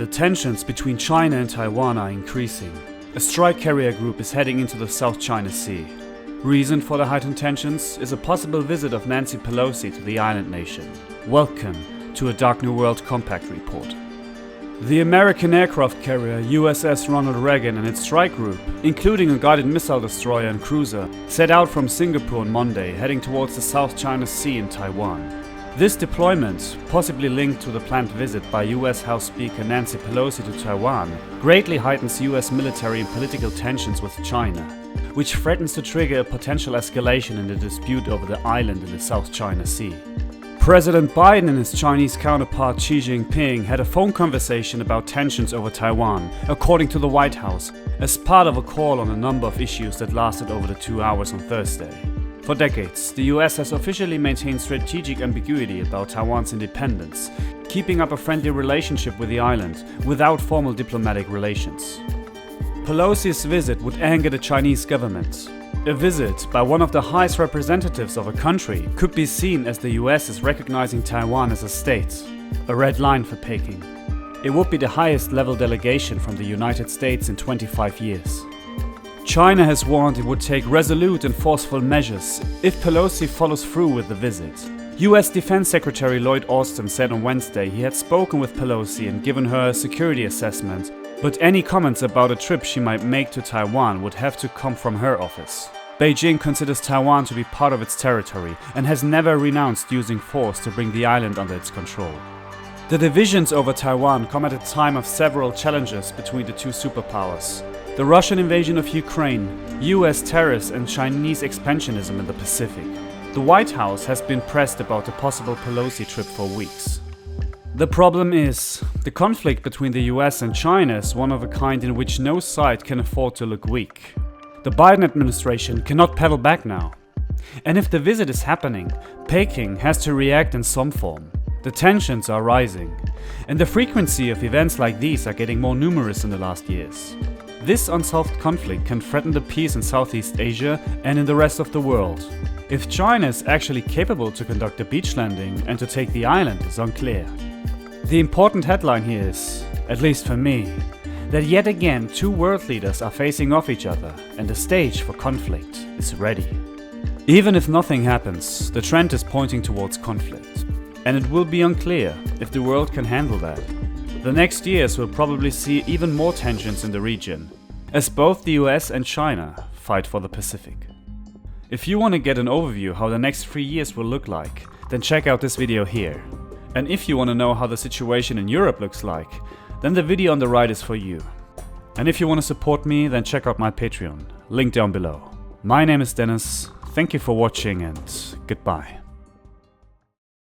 The tensions between China and Taiwan are increasing. A strike carrier group is heading into the South China Sea. Reason for the heightened tensions is a possible visit of Nancy Pelosi to the island nation. Welcome to a Dark New World Compact report. The American aircraft carrier USS Ronald Reagan and its strike group, including a guided missile destroyer and cruiser, set out from Singapore on Monday, heading towards the South China Sea in Taiwan. This deployment, possibly linked to the planned visit by US House Speaker Nancy Pelosi to Taiwan, greatly heightens US military and political tensions with China, which threatens to trigger a potential escalation in the dispute over the island in the South China Sea. President Biden and his Chinese counterpart Xi Jinping had a phone conversation about tensions over Taiwan, according to the White House, as part of a call on a number of issues that lasted over the 2 hours on Thursday. For decades, the US has officially maintained strategic ambiguity about Taiwan's independence, keeping up a friendly relationship with the island without formal diplomatic relations. Pelosi's visit would anger the Chinese government. A visit by one of the highest representatives of a country could be seen as the US is recognizing Taiwan as a state, a red line for Peking. It would be the highest level delegation from the United States in 25 years. China has warned it would take resolute and forceful measures if Pelosi follows through with the visit. US Defense Secretary Lloyd Austin said on Wednesday he had spoken with Pelosi and given her a security assessment, but any comments about a trip she might make to Taiwan would have to come from her office. Beijing considers Taiwan to be part of its territory and has never renounced using force to bring the island under its control. The divisions over Taiwan come at a time of several challenges between the two superpowers. The Russian invasion of Ukraine, US tariffs and Chinese expansionism in the Pacific. The White House has been pressed about the possible Pelosi trip for weeks. The problem is, the conflict between the US and China is one of a kind in which no side can afford to look weak. The Biden administration cannot pedal back now. And if the visit is happening, Peking has to react in some form. The tensions are rising, and the frequency of events like these are getting more numerous in the last years. This unsolved conflict can threaten the peace in Southeast Asia and in the rest of the world. If China is actually capable to conduct a beach landing and to take the island is unclear. The important headline here is, at least for me, that yet again two world leaders are facing off each other and the stage for conflict is ready. Even if nothing happens, the trend is pointing towards conflict, and it will be unclear if the world can handle that. The next years will probably see even more tensions in the region, as both the US and China fight for the Pacific. If you want to get an overview how the next 3 years will look like, then check out this video here. And if you want to know how the situation in Europe looks like, then the video on the right is for you. And if you want to support me, then check out my Patreon, link down below. My name is Dennis, thank you for watching and goodbye.